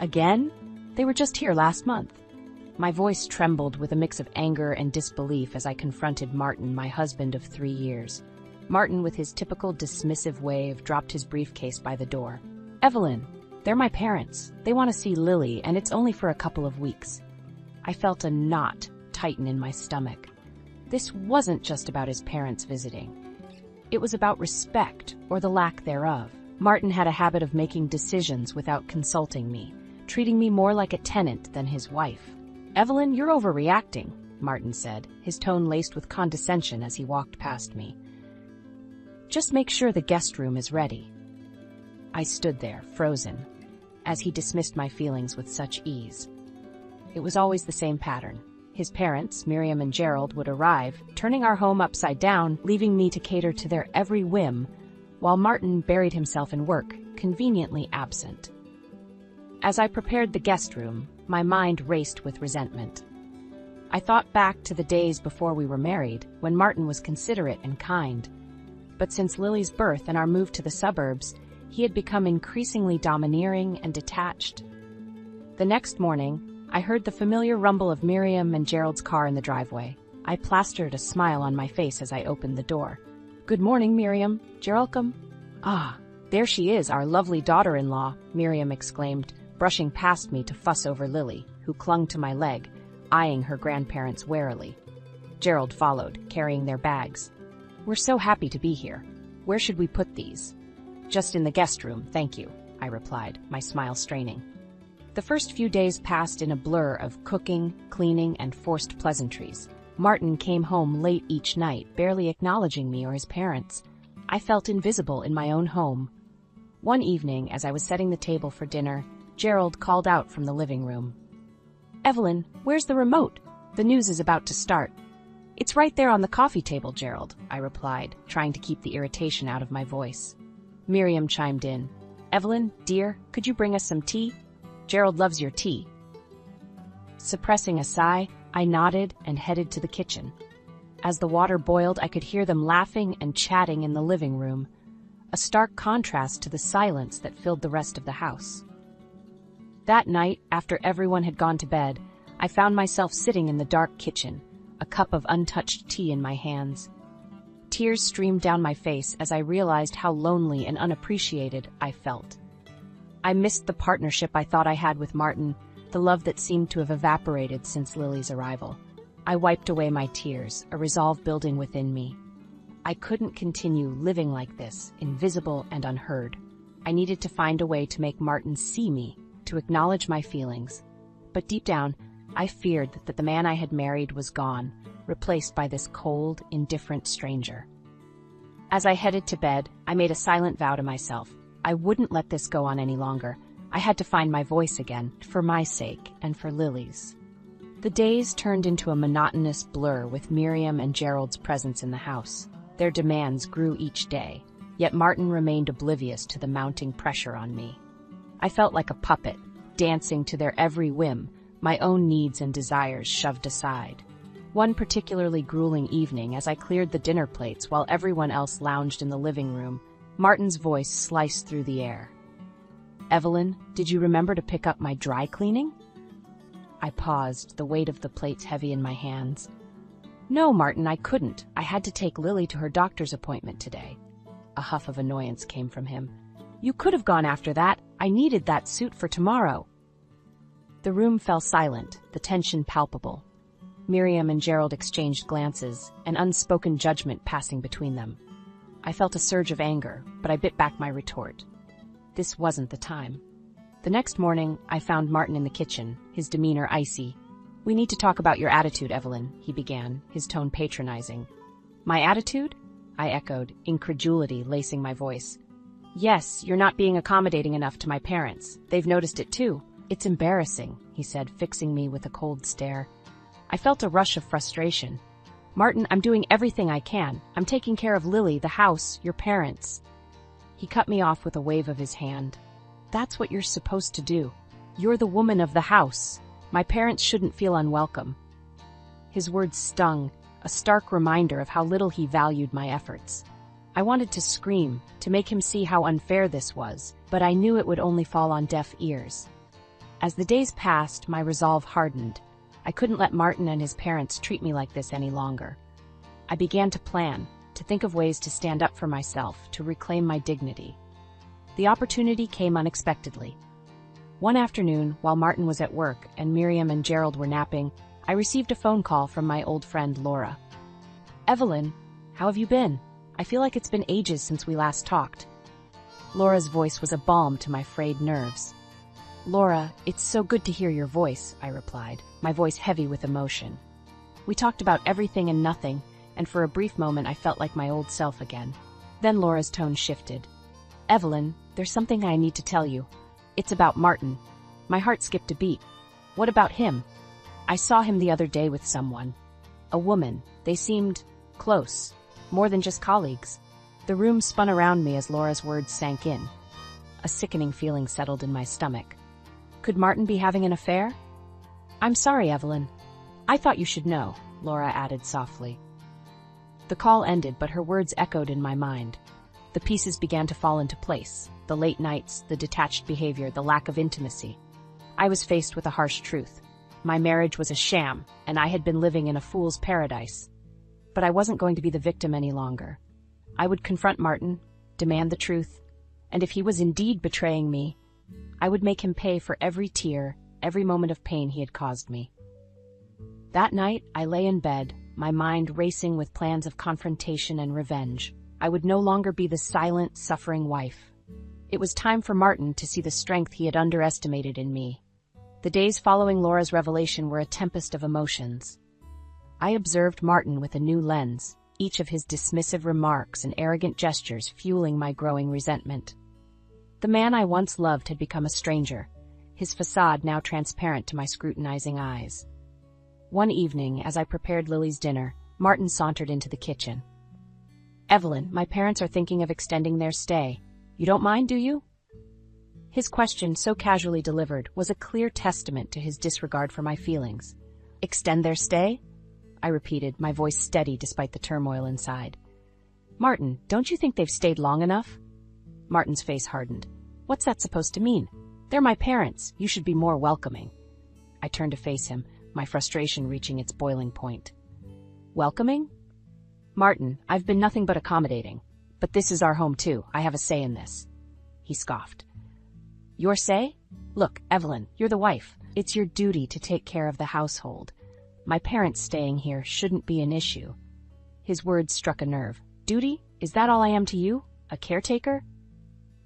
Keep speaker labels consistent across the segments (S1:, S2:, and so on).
S1: Again? They were just here last month. My voice trembled with a mix of anger and disbelief as I confronted Martin, my husband of 3 years. Martin, with his typical dismissive wave, dropped his briefcase by the door. Evelyn, they're my parents. They want to see Lily, and it's only for a couple of weeks. I felt a knot tighten in my stomach. This wasn't just about his parents visiting. It was about respect, or the lack thereof. Martin had a habit of making decisions without consulting me, treating me more like a tenant than his wife. Evelyn, you're overreacting, Martin said, his tone laced with condescension as he walked past me. Just make sure the guest room is ready. I stood there, frozen, as he dismissed my feelings with such ease. It was always the same pattern. His parents, Miriam and Gerald, would arrive, turning our home upside down, leaving me to cater to their every whim, while Martin buried himself in work, conveniently absent. As I prepared the guest room, my mind raced with resentment. I thought back to the days before we were married, when Martin was considerate and kind. But since Lily's birth and our move to the suburbs, he had become increasingly domineering and detached. The next morning, I heard the familiar rumble of Miriam and Gerald's car in the driveway. I plastered a smile on my face as I opened the door. Good morning, Miriam. Geraldcom? Ah, there she is, our lovely daughter-in-law, Miriam exclaimed, brushing past me to fuss over Lily, who clung to my leg, eyeing her grandparents warily. Gerald followed, carrying their bags. We're so happy to be here. Where should we put these? Just in the guest room, thank you, I replied, my smile straining. The first few days passed in a blur of cooking, cleaning, and forced pleasantries. Martin came home late each night, barely acknowledging me or his parents. I felt invisible in my own home. One evening, as I was setting the table for dinner, Gerald called out from the living room. Evelyn, where's the remote? The news is about to start. It's right there on the coffee table, Gerald, I replied, trying to keep the irritation out of my voice. Miriam chimed in. Evelyn, dear, could you bring us some tea? Gerald loves your tea. Suppressing a sigh, I nodded and headed to the kitchen. As the water boiled, I could hear them laughing and chatting in the living room, a stark contrast to the silence that filled the rest of the house. That night, after everyone had gone to bed, I found myself sitting in the dark kitchen, a cup of untouched tea in my hands. Tears streamed down my face as I realized how lonely and unappreciated I felt. I missed the partnership I thought I had with Martin, the love that seemed to have evaporated since Lily's arrival. I wiped away my tears, a resolve building within me. I couldn't continue living like this, invisible and unheard. I needed to find a way to make Martin see me, to acknowledge my feelings. But deep down, I feared that the man I had married was gone, replaced by this cold, indifferent stranger. As I headed to bed, I made a silent vow to myself. I wouldn't let this go on any longer. I had to find my voice again, for my sake and for Lily's. The days turned into a monotonous blur with Miriam and Gerald's presence in the house. Their demands grew each day, yet Martin remained oblivious to the mounting pressure on me. I felt like a puppet, dancing to their every whim, my own needs and desires shoved aside. One particularly grueling evening, as I cleared the dinner plates while everyone else lounged in the living room, Martin's voice sliced through the air. Evelyn, did you remember to pick up my dry cleaning? I paused, the weight of the plates heavy in my hands. No, Martin, I couldn't. I had to take Lily to her doctor's appointment today. A huff of annoyance came from him. You could have gone after that. I needed that suit for tomorrow. The room fell silent, the tension palpable. Miriam and Gerald exchanged glances, an unspoken judgment passing between them. I felt a surge of anger, but I bit back my retort. This wasn't the time. The next morning, I found Martin in the kitchen, his demeanor icy. We need to talk about your attitude, Evelyn, he began, his tone patronizing. My attitude? I echoed, incredulity lacing my voice. Yes, you're not being accommodating enough to my parents. They've noticed it too. It's embarrassing, he said, fixing me with a cold stare. I felt a rush of frustration. Martin, I'm doing everything I can. I'm taking care of Lily, the house, your parents. He cut me off with a wave of his hand. That's what you're supposed to do. You're the woman of the house. My parents shouldn't feel unwelcome. His words stung, a stark reminder of how little he valued my efforts. I wanted to scream, to make him see how unfair this was, but I knew it would only fall on deaf ears. As the days passed, my resolve hardened. I couldn't let Martin and his parents treat me like this any longer. I began to plan, to think of ways to stand up for myself, to reclaim my dignity. The opportunity came unexpectedly. One afternoon, while Martin was at work and Miriam and Gerald were napping, I received a phone call from my old friend Laura. "Evelyn, how have you been? I feel like it's been ages since we last talked." Laura's voice was a balm to my frayed nerves. "Laura, it's so good to hear your voice," I replied, my voice heavy with emotion. We talked about everything and nothing, and for a brief moment I felt like my old self again. Then Laura's tone shifted. "Evelyn, there's something I need to tell you. It's about Martin." My heart skipped a beat. "What about him?" "I saw him the other day with someone. A woman. They seemed close. More than just colleagues." The room spun around me as Laura's words sank in. A sickening feeling settled in my stomach. Could Martin be having an affair? "I'm sorry, Evelyn. I thought you should know," Laura added softly. The call ended, but her words echoed in my mind. The pieces began to fall into place. The late nights, the detached behavior, the lack of intimacy. I was faced with a harsh truth. My marriage was a sham, and I had been living in a fool's paradise. But I wasn't going to be the victim any longer. I would confront Martin, demand the truth, and if he was indeed betraying me, I would make him pay for every tear, every moment of pain he had caused me. That night, I lay in bed, my mind racing with plans of confrontation and revenge. I would no longer be the silent, suffering wife. It was time for Martin to see the strength he had underestimated in me. The days following Laura's revelation were a tempest of emotions. I observed Martin with a new lens, each of his dismissive remarks and arrogant gestures fueling my growing resentment. The man I once loved had become a stranger, his facade now transparent to my scrutinizing eyes. One evening, as I prepared Lily's dinner, Martin sauntered into the kitchen. "Evelyn, my parents are thinking of extending their stay. You don't mind, do you?" His question, so casually delivered, was a clear testament to his disregard for my feelings. "Extend their stay?" I repeated, my voice steady despite the turmoil inside. "Martin, don't you think they've stayed long enough?" Martin's face hardened. "What's that supposed to mean? They're my parents. You should be more welcoming." I turned to face him, my frustration reaching its boiling point. "Welcoming? Martin, I've been nothing but accommodating. But this is our home too. I have a say in this." He scoffed. "Your say? Look, Evelyn, you're the wife. It's your duty to take care of the household. My parents staying here shouldn't be an issue." His words struck a nerve. "Duty? Is that all I am to you? A caretaker?"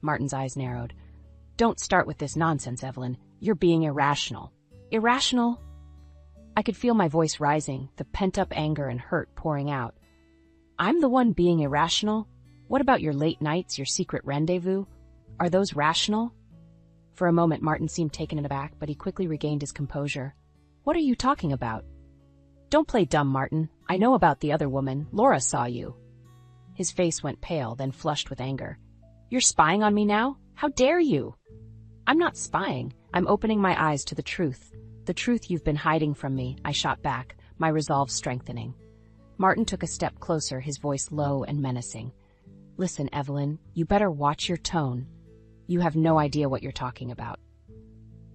S1: Martin's eyes narrowed. "Don't start with this nonsense, Evelyn. You're being irrational." "Irrational?" I could feel my voice rising, the pent-up anger and hurt pouring out. "I'm the one being irrational? What about your late nights, your secret rendezvous? Are those rational?" For a moment, Martin seemed taken aback, but he quickly regained his composure. "What are you talking about?" "Don't play dumb, Martin. I know about the other woman. Laura saw you." His face went pale, then flushed with anger. "You're spying on me now? How dare you?" "I'm not spying. I'm opening my eyes to the truth. The truth you've been hiding from me," I shot back, my resolve strengthening. Martin took a step closer, his voice low and menacing. "Listen, Evelyn, you better watch your tone. You have no idea what you're talking about."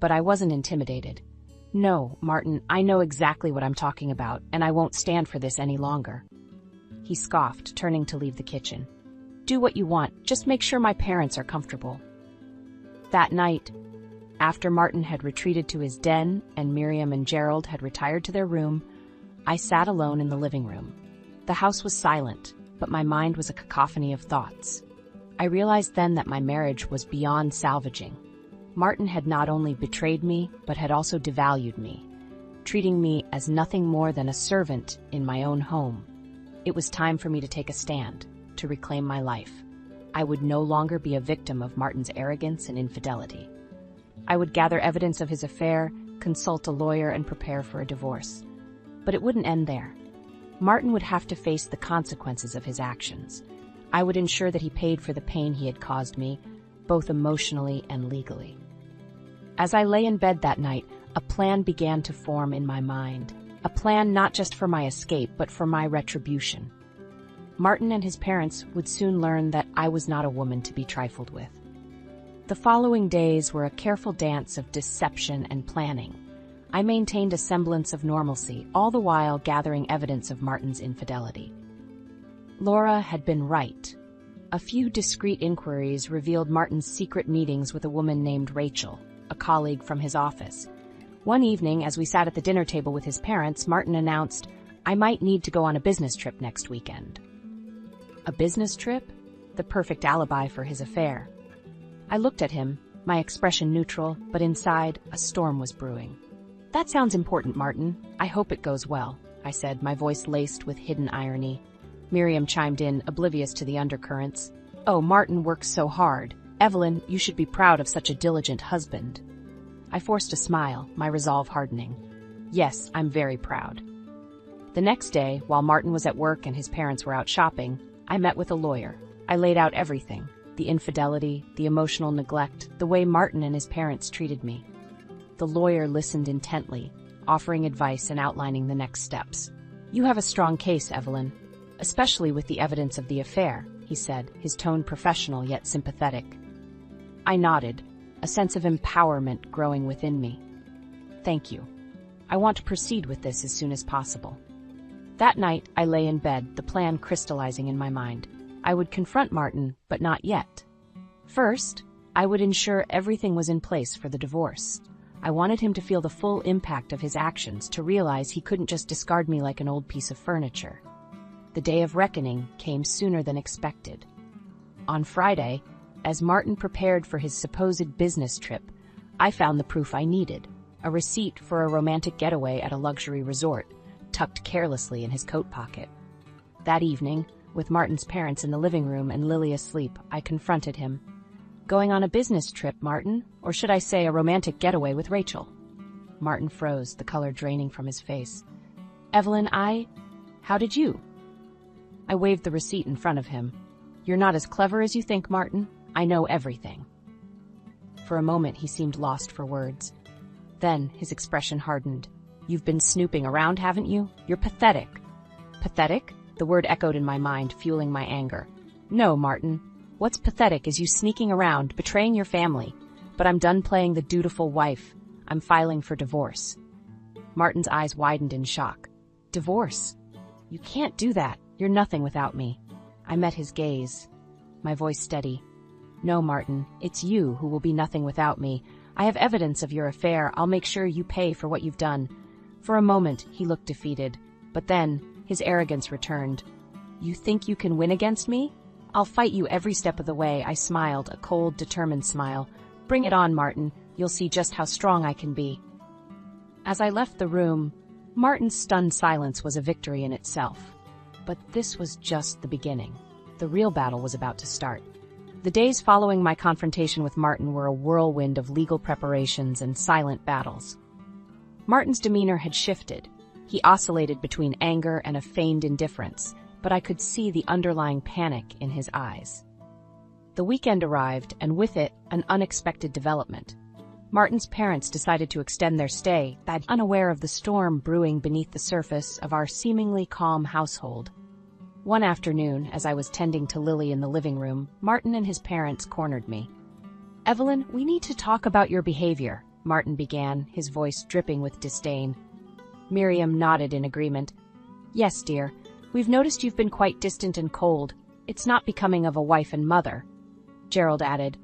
S1: But I wasn't intimidated. "No, Martin, I know exactly what I'm talking about, and I won't stand for this any longer." He scoffed, turning to leave the kitchen. "Do what you want, just make sure my parents are comfortable." That night, after Martin had retreated to his den and Miriam and Gerald had retired to their room, I sat alone in the living room. The house was silent, but my mind was a cacophony of thoughts. I realized then that my marriage was beyond salvaging. Martin had not only betrayed me, but had also devalued me, treating me as nothing more than a servant in my own home. It was time for me to take a stand, to reclaim my life. I would no longer be a victim of Martin's arrogance and infidelity. I would gather evidence of his affair, consult a lawyer, and prepare for a divorce. But it wouldn't end there. Martin would have to face the consequences of his actions. I would ensure that he paid for the pain he had caused me, both emotionally and legally. As I lay in bed that night, a plan began to form in my mind. A plan not just for my escape, but for my retribution. Martin and his parents would soon learn that I was not a woman to be trifled with. The following days were a careful dance of deception and planning. I maintained a semblance of normalcy, all the while gathering evidence of Martin's infidelity. Laura had been right. A few discreet inquiries revealed Martin's secret meetings with a woman named Rachel, a colleague from his office. One evening, as we sat at the dinner table with his parents, Martin announced, "I might need to go on a business trip next weekend." A business trip? The perfect alibi for his affair. I looked at him, my expression neutral, but inside, a storm was brewing. "That sounds important, Martin. I hope it goes well," I said, my voice laced with hidden irony. Miriam chimed in, oblivious to the undercurrents. "Oh, Martin works so hard. Evelyn, you should be proud of such a diligent husband." I forced a smile, my resolve hardening. "Yes, I'm very proud." The next day, while Martin was at work and his parents were out shopping, I met with a lawyer. I laid out everything. The infidelity, the emotional neglect, the way Martin and his parents treated me. The lawyer listened intently, offering advice and outlining the next steps. "You have a strong case, Evelyn, especially with the evidence of the affair," he said, his tone professional yet sympathetic. I nodded, a sense of empowerment growing within me. "Thank you. I want to proceed with this as soon as possible." That night, I lay in bed, the plan crystallizing in my mind. I would confront Martin, but not yet. First, I would ensure everything was in place for the divorce. I wanted him to feel the full impact of his actions, to realize he couldn't just discard me like an old piece of furniture. The day of reckoning came sooner than expected. On Friday, as Martin prepared for his supposed business trip, I found the proof I needed, a receipt for a romantic getaway at a luxury resort, tucked carelessly in his coat pocket. That evening, with Martin's parents in the living room and Lily asleep, I confronted him. "Going on a business trip, Martin? Or should I say a romantic getaway with Rachel?" Martin froze, the color draining from his face. "Evelyn, how did you?" I waved the receipt in front of him. "You're not as clever as you think, Martin. I know everything." For a moment, he seemed lost for words. Then, his expression hardened. "You've been snooping around, haven't you? You're pathetic." "Pathetic?" The word echoed in my mind, fueling my anger. "No, Martin. What's pathetic is you sneaking around, betraying your family. But I'm done playing the dutiful wife. I'm filing for divorce." Martin's eyes widened in shock. "Divorce? You can't do that. You're nothing without me." I met his gaze, my voice steady. "No, Martin, it's you who will be nothing without me. I have evidence of your affair. I'll make sure you pay for what you've done." For a moment, he looked defeated, but then his arrogance returned. "You think you can win against me? I'll fight you every step of the way." I smiled, a cold, determined smile. "Bring it on, Martin. You'll see just how strong I can be." As I left the room, Martin's stunned silence was a victory in itself. But this was just the beginning. The real battle was about to start. The days following my confrontation with Martin were a whirlwind of legal preparations and silent battles. Martin's demeanor had shifted. He oscillated between anger and a feigned indifference, but I could see the underlying panic in his eyes. The weekend arrived, and with it, an unexpected development. Martin's parents decided to extend their stay, unaware of the storm brewing beneath the surface of our seemingly calm household. One afternoon, as I was tending to Lily in the living room, Martin and his parents cornered me. "Evelyn, we need to talk about your behavior," Martin began, his voice dripping with disdain. Miriam nodded in agreement. "Yes, dear. We've noticed you've been quite distant and cold. It's not becoming of a wife and mother." Gerald added,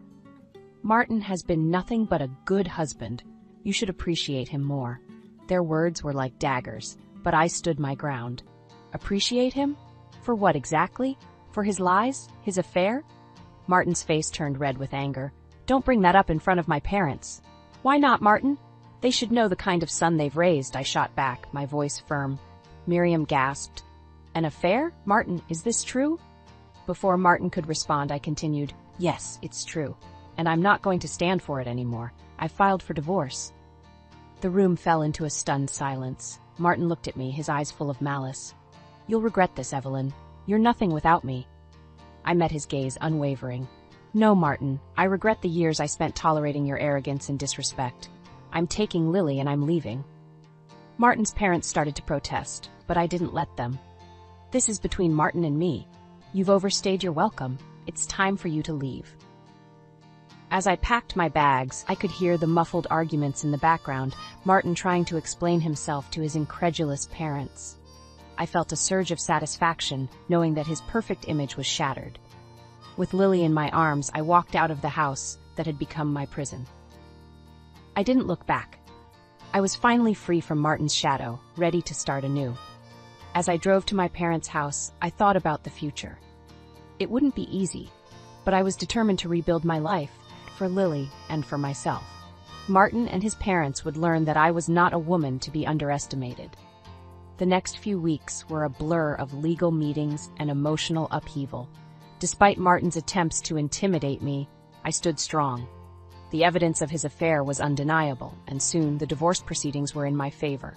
S1: "Martin has been nothing but a good husband. You should appreciate him more." Their words were like daggers, but I stood my ground. Appreciate him? For what exactly? For his lies? His affair? Martin's face turned red with anger. "Don't bring that up in front of my parents." "Why not, Martin? They should know the kind of son they've raised," I shot back, my voice firm. Miriam gasped. "An affair? Martin, is this true?" Before Martin could respond, I continued, "Yes, it's true. And I'm not going to stand for it anymore. I filed for divorce." The room fell into a stunned silence. Martin looked at me, his eyes full of malice. "You'll regret this, Evelyn. You're nothing without me." I met his gaze, unwavering. "No, Martin, I regret the years I spent tolerating your arrogance and disrespect. I'm taking Lily and I'm leaving." Martin's parents started to protest, but I didn't let them. "This is between Martin and me. You've overstayed your welcome. It's time for you to leave." As I packed my bags, I could hear the muffled arguments in the background, Martin trying to explain himself to his incredulous parents. I felt a surge of satisfaction, knowing that his perfect image was shattered. With Lily in my arms, I walked out of the house that had become my prison. I didn't look back. I was finally free from Martin's shadow, ready to start anew. As I drove to my parents' house, I thought about the future. It wouldn't be easy, but I was determined to rebuild my life, for Lily and for myself. Martin and his parents would learn that I was not a woman to be underestimated. The next few weeks were a blur of legal meetings and emotional upheaval. Despite Martin's attempts to intimidate me, I stood strong. The evidence of his affair was undeniable, and soon the divorce proceedings were in my favor.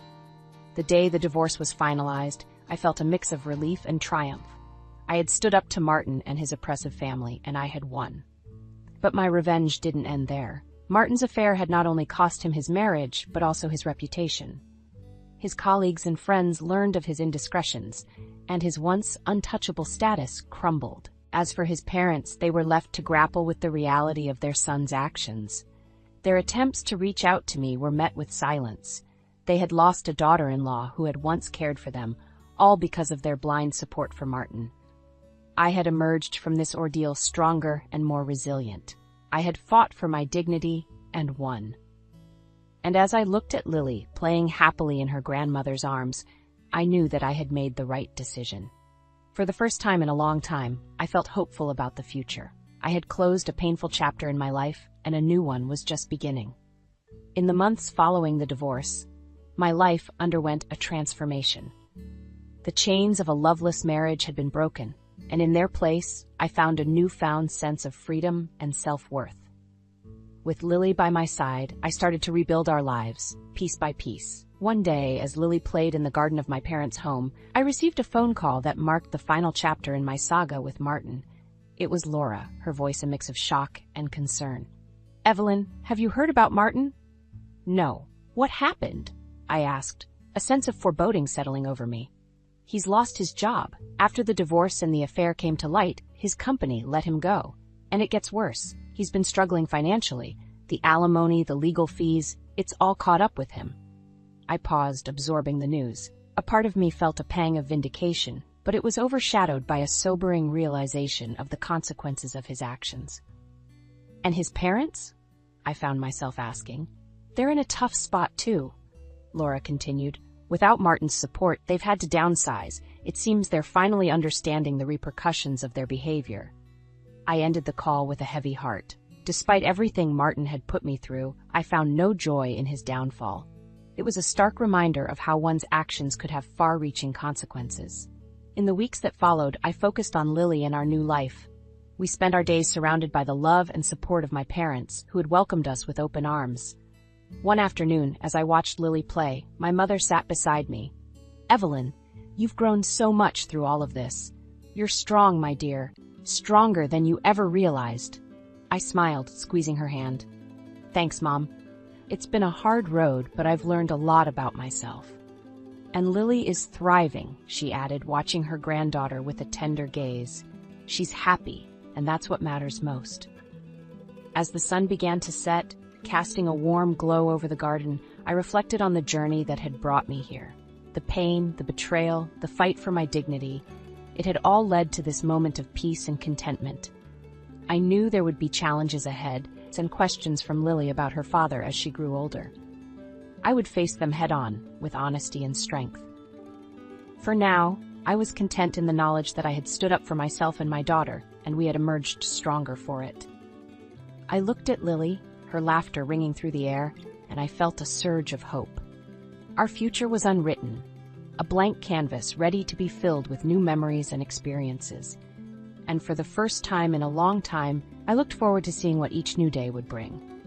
S1: The day the divorce was finalized, I felt a mix of relief and triumph. I had stood up to Martin and his oppressive family, and I had won. But my revenge didn't end there. Martin's affair had not only cost him his marriage, but also his reputation. His colleagues and friends learned of his indiscretions, and his once untouchable status crumbled. As for his parents, they were left to grapple with the reality of their son's actions. Their attempts to reach out to me were met with silence. They had lost a daughter-in-law who had once cared for them, all because of their blind support for Martin. I had emerged from this ordeal stronger and more resilient. I had fought for my dignity and won. And as I looked at Lily, playing happily in her grandmother's arms, I knew that I had made the right decision. For the first time in a long time, I felt hopeful about the future. I had closed a painful chapter in my life, and a new one was just beginning. In the months following the divorce, my life underwent a transformation. The chains of a loveless marriage had been broken, and in their place, I found a newfound sense of freedom and self-worth. With Lily by my side, I started to rebuild our lives, piece by piece. One day, as Lily played in the garden of my parents' home, I received a phone call that marked the final chapter in my saga with Martin. It was Laura, her voice a mix of shock and concern. "Evelyn, have you heard about Martin?" "No. What happened?" I asked, a sense of foreboding settling over me. "He's lost his job. After the divorce and the affair came to light, his company let him go. And it gets worse. He's been struggling financially. The alimony, the legal fees, it's all caught up with him." I paused, absorbing the news. A part of me felt a pang of vindication, but it was overshadowed by a sobering realization of the consequences of his actions. "And his parents?" I found myself asking. "They're in a tough spot too," Laura continued. "Without Martin's support, they've had to downsize. It seems they're finally understanding the repercussions of their behavior." I ended the call with a heavy heart. Despite everything Martin had put me through, I found no joy in his downfall. It was a stark reminder of how one's actions could have far-reaching consequences. In the weeks that followed, I focused on Lily and our new life. We spent our days surrounded by the love and support of my parents, who had welcomed us with open arms. One afternoon, as I watched Lily play, my mother sat beside me. "Evelyn, you've grown so much through all of this. You're strong, my dear, stronger than you ever realized." I smiled, squeezing her hand. "Thanks, Mom. It's been a hard road, but I've learned a lot about myself." "And Lily is thriving," she added, watching her granddaughter with a tender gaze. "She's happy, and that's what matters most." As the sun began to set, casting a warm glow over the garden, I reflected on the journey that had brought me here. The pain, the betrayal, the fight for my dignity, it had all led to this moment of peace and contentment. I knew there would be challenges ahead, and questions from Lily about her father as she grew older. I would face them head-on, with honesty and strength. For now, I was content in the knowledge that I had stood up for myself and my daughter, and we had emerged stronger for it. I looked at Lily, her laughter ringing through the air, and I felt a surge of hope. Our future was unwritten, a blank canvas ready to be filled with new memories and experiences. And for the first time in a long time, I looked forward to seeing what each new day would bring.